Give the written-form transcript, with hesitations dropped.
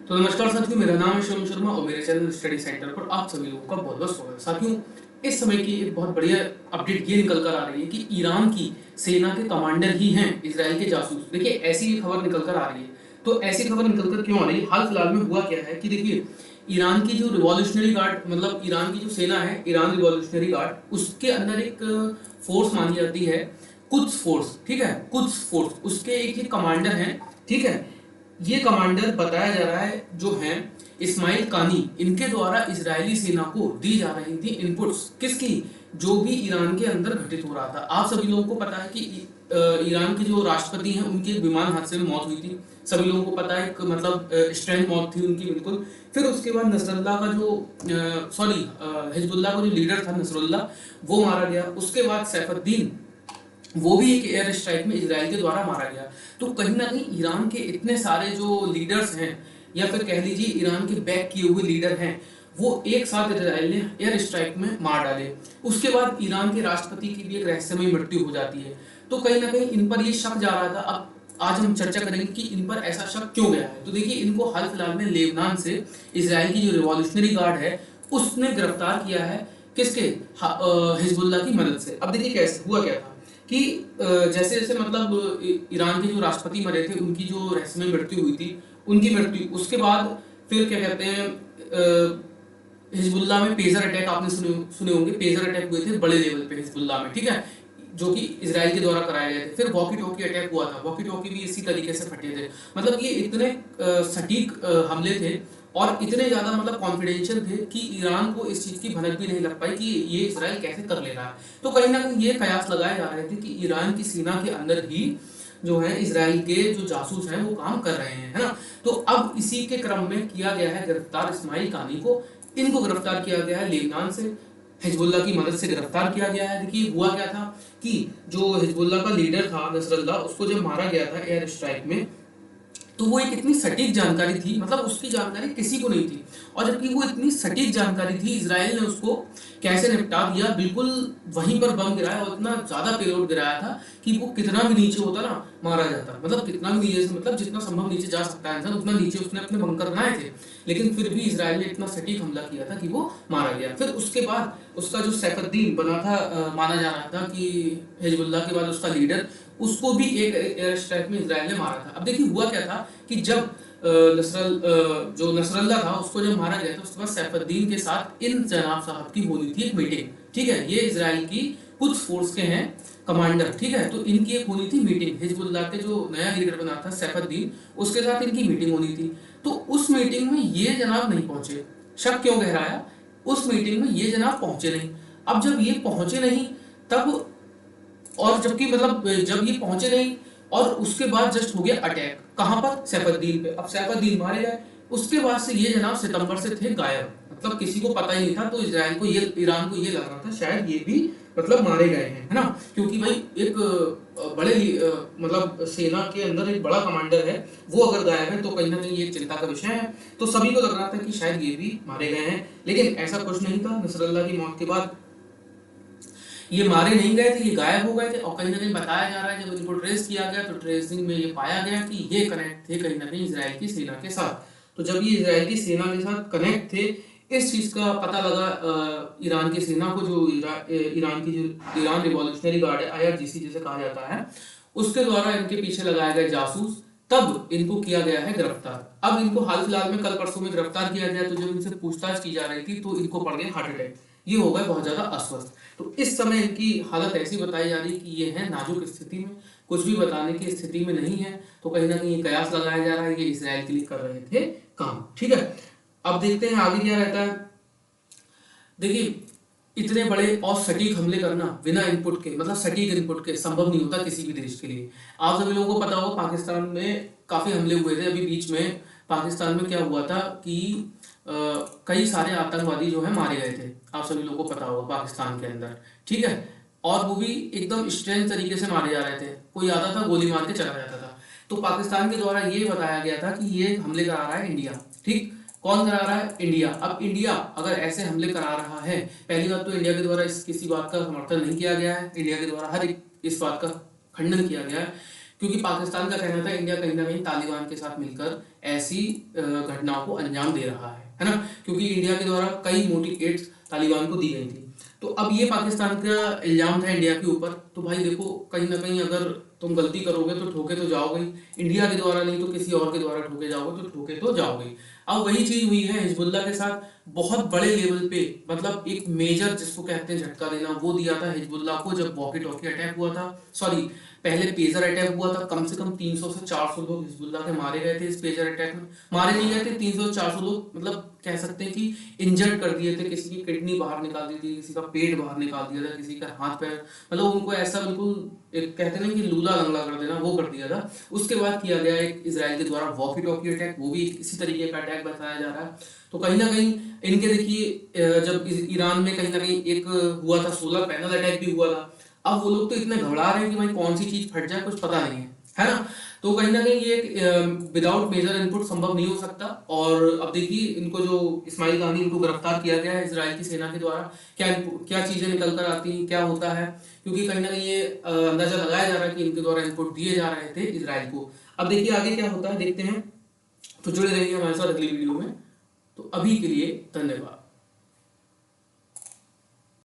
तो नमस्कार साथियों, मेरा नाम है शिवम शर्मा और मेरे चैनल स्टडी सेंटर पर आप सभी लोगों का बहुत बहुत स्वागत है। साथियों, इस समय की एक बहुत बढ़िया अपडेट ये निकल कर आ रही है कि ईरान की सेना के कमांडर ही हैं इजराइल के जासूस। देखिए, ऐसी खबर निकल कर आ रही है। तो ऐसी खबर निकल कर क्यों आ रही है? हाल फिलहाल में हुआ क्या है कि देखिए, ईरान की जो रिवॉल्यूशनरी गार्ड, मतलब ईरान की जो सेना है, ईरान रिवॉल्यूशनरी गार्ड, उसके अंदर एक फोर्स मानी जाती है कुद्स फोर्स। ठीक है, कुद्स फोर्स, उसके एक ही कमांडर हैं। ठीक है, ये कमांडर बताया जा रहा है जो हैं इस्माइल कानी, इनके द्वारा इजरायली सेना को दी जा रही थी इनपुट्स, किसकी? जो भी ईरान के अंदर घटित हो रहा था। आप सभी लोगों को पता है कि ईरान के जो राष्ट्रपति हैं उनकी एक विमान हादसे में मौत हुई थी। सभी लोगों को पता है, मतलब स्ट्रेंज मौत थी उनकी, बिल्कुल। फिर उसके बाद नसरल्ला का जो हिजबुल्लाह का जो लीडर था नसरुल्लाह, वो मारा गया। उसके बाद सैफुद्दीन, वो भी एक एयर स्ट्राइक में इजराइल के द्वारा मारा गया। तो कहीं ना कहीं ईरान के इतने सारे जो लीडर्स हैं, या फिर कह लीजिए ईरान के बैक किए हुए लीडर हैं, वो एक साथ इजराइल ने एयर स्ट्राइक में मार डाले। उसके बाद ईरान के राष्ट्रपति की भी एक रहस्यमयी मृत्यु हो जाती है। तो कहीं ना कहीं इन पर ये शक जा रहा था। अब आज हम चर्चा करेंगे कि इन पर ऐसा शक क्यों गया है। तो देखिए, इनको हाल फिलहाल में लेबनान से इजराइल की जो रिवॉल्यूशनरी गार्ड है उसने गिरफ्तार किया है। किसके? हिजबुल्लाह की मदद से। अब देखिए कैसे हुआ क्या था कि जैसे जैसे मतलब ईरान के जो राष्ट्रपति मरे थे, उनकी जो रहस्यमय मृत्यु हुई थी, उनकी मृत्यु उसके बाद फिर क्या कहते हैं, हिजबुल्लाह में पेजर अटैक आपने सुने होंगे। पेजर अटैक हुए थे बड़े लेवल पे हिजबुल्लाह में। ठीक है, जो कि इजराइल के द्वारा कराए गए थे। फिर वॉकी टॉकी अटैक हुआ था, वॉकी टॉकी भी इसी तरीके से फटे थे। मतलब ये इतने सटीक हमले थे और इतने ज्यादा मतलब कॉन्फिडेंशियल थे कि ईरान को इस चीज की भनक भी नहीं लग पाई कि ये इजराइल कैसे कर ले रहा है। तो कहीं ना कहीं ये कयास लगाए जा रहे थे कि ईरान की सेना के अंदर ही जो है इजराइल के जो जासूस हैं वो काम कर रहे हैं, है ना। तो अब इसी के क्रम में किया गया है गिरफ्तार इस्माइल कानी को। इनको गिरफ्तार किया गया है लेबनान से, हिजबुल्लाह की मदद से गिरफ्तार किया गया है। देखिए हुआ क्या था कि जो हिजबुल्लाह का लीडर था नसरल्लाह, उसको जब मारा गया था एयर स्ट्राइक में, तो वो एक इतनी सटीक जानकारी थी, मतलब उसकी जानकारी किसी को नहीं थी। और जबकि वो इतनी सटीक जानकारी थी, इजराइल ने उसको कैसे निपटा दिया, बिल्कुल वहीं पर बम गिराया और इतना ज्यादा पेलोड गिराया था कि वो कितना भी नीचे होता ना मारा जाता। मतलब कितना भी नीचे से, मतलब जितना संभव नीचे जा सकता है इंसान, उतना नीचे उसने अपने बंकर बनाए थे। लेकिन फिर भी इजराइल ने इतना सटीक हमला किया था कि वो मारा गया। फिर उसके बाद उसका जो सैफुद्दीन बना था, माना जा रहा था कि हिजबुल्लाह के बाद उसका लीडर, उसको भी एक एयर स्ट्राइक में इजराइल ने मारा था। अब देखिए हुआ क्या था कि जब जो नसरल्ला था उसको जब मारा गया था, उसके बाद सैफुद्दीन के साथ इन जनाब साहब की होनी थी एक मीटिंग। ठीक है, ये इजराइल की कुछ फोर्स के हैं कमांडर। ठीक है, तो इनकी एक होनी थी मीटिंग, हिजबुल्लाह के जो नया लीडर बना था सैफुद्दीन, उसके साथ इनकी मीटिंग होनी थी। तो उस मीटिंग में ये जनाब नहीं पहुंचे। शक क्यों गहराया? उस मीटिंग में ये जनाब पहुंचे नहीं। अब जब ये पहुंचे नहीं, तब, और जबकि मतलब जब ये पहुंचे नहीं, और उसके बाद जस्ट हो गया अटैक। कहां पर? सैफुद्दीन पे। अब सैफुद्दीन मारे गए। उसके बाद से ये जनाब सितंबर से थे गायब, मतलब किसी को पता ही नहीं था। तो इजराइल को ये, ईरान को ये लग रहा था शायद ये भी मतलब मारे गए हैं, है ना। क्योंकि भाई एक बड़े मतलब सेना के अंदर एक बड़ा कमांडर है, वो अगर गायब है तो कहीं ना कहीं ये चिंता का विषय है। तो सभी को लग रहा था कि शायद ये भी मारे गए हैं, लेकिन ऐसा कुछ नहीं था। नसरल्लाह की मौत के बाद ये मारे नहीं गए थे, ये गायब हो गए थे। और कहीं ना कहीं बताया जा रहा है, जब इनको ट्रेस किया गया तो ट्रेसिंग में ये पाया गया कि ये कनेक्ट थे कहीं ना कहीं इजराइल की सेना के साथ। तो जब ये इजराइल की सेना के साथ कनेक्ट थे, इस चीज का पता लगा ईरान की सेना को, जो ईरान की जो ईरान रिवॉल्यूशनरी गार्ड है, आईआरजीसी जिसे कहा जाता है, उसके द्वारा इनके पीछे लगाए गए जासूस, तब इनको किया गया है गिरफ्तार। अब इनको हाल फिलहाल में कल परसों में गिरफ्तार किया गया। तो जब इनसे पूछताछ की जा रही थी तो इनको पड़ गया हार्ट अटैक, ये हो गए बहुत ज्यादा अस्वस्थ। तो इस समय इनकी हालत ऐसी बताई जा रही है कि ये है नाजुक स्थिति में, कुछ भी बताने की स्थिति में नहीं है। तो कहीं ना कहीं ये कयास लगाया जा रहा है, ये इसराइल के लिए कर रहे थे काम। ठीक है, अब देखते हैं आगे क्या रहता है। देखिए, इतने बड़े और सटीक हमले करना बिना इनपुट के, मतलब सटीक इनपुट के, संभव नहीं होता किसी भी देश के लिए। आप सभी लोगों को पता होगा, पाकिस्तान में काफी हमले हुए थे अभी बीच में। पाकिस्तान में क्या हुआ था कि कई सारे आतंकवादी जो है मारे गए थे। आप सभी लोगों को पता होगा, पाकिस्तान के अंदर। ठीक है, और वो भी एकदम स्ट्रेंज तरीके से मारे जा रहे थे। कोई आता था गोली मार के चला जाता था। तो पाकिस्तान के द्वारा ये बताया गया था कि ये हमले करा रहा है इंडिया। ठीक, कौन करा रहा है? इंडिया। अब इंडिया अगर ऐसे हमले करा रहा है, पहली बात तो इंडिया के द्वारा इस किसी बात का समर्थन नहीं किया गया है। इंडिया के द्वारा हर एक इस बात का खंडन किया गया है क्योंकि पाकिस्तान का कहना था इंडिया कहीं ना कहीं तालिबान के साथ मिलकर ऐसी घटनाओं को अंजाम दे रहा है ना, क्योंकि इंडिया के द्वारा कई मोटी एड्स तालिबान को दी गई थी। तो अब ये पाकिस्तान का इल्जाम था इंडिया के ऊपर। तो भाई देखो, कहीं ना कहीं अगर तुम गलती करोगे तो ठोके तो जाओगे, इंडिया के द्वारा नहीं तो किसी और के द्वारा ठोके जाओगे तो ठोके तो जाओगे। अब वही चीज हुई है हिजबुल्लाह के साथ, बहुत बड़े लेवल पे, मतलब एक मेजर जिसको कहते हैं झटका देना, वो दिया था हिजबुल्लाह को जब वॉकी टॉकी अटैक हुआ था। सॉरी, पहले पेजर अटैक हुआ था, कम से कम 300 से 400 लोग हिजबुल्लाह के मारे गए थे इस पेजर अटैक में। मारे नहीं गए थे, 300 से 400 लोग, मतलब कह सकते हैं कि इंजर्ड कर दिए थे, किसी की किडनी बाहर निकाल दी थी, किसी का पेट बाहर निकाल दिया था, किसी का हाथ पैर, मतलब उनको ऐसा बिल्कुल एक कहते हैं कि लूला लंगड़ा कर देना, वो कर दिया था। उसके बाद किया गया एक इजराइल के द्वारा वॉकी टॉकी अटैक, वो भी इसी तरीके का अटैक बताया जा रहा है। तो कहीं ना कहीं इनके देखिए, जब ईरान में कहीं ना कहीं एक हुआ था, सोलर पैनल अटैक भी हुआ था। अब वो लोग तो इतने घबरा रहे हैं कि भाई कौन सी चीज फट जाए कुछ पता नहीं है ना। तो कहीं ना कहीं ये विदाउट मेजर इनपुट संभव नहीं हो सकता। और अब देखिए, इनको जो इस्माइल कानी, इनको गिरफ्तार किया गया है इजराइल की सेना के द्वारा, क्या क्या चीजें निकल कर आती हैं, क्या होता है, क्योंकि कहीं ना कहीं ये अंदाजा लगाया जा रहा है कि इनके द्वारा इनपुट दिए जा रहे थे इजराइल को। अब देखिए आगे क्या होता है, देखते हैं। तो जुड़े रहिए हमारे साथ अगली वीडियो में। तो अभी के लिए धन्यवाद।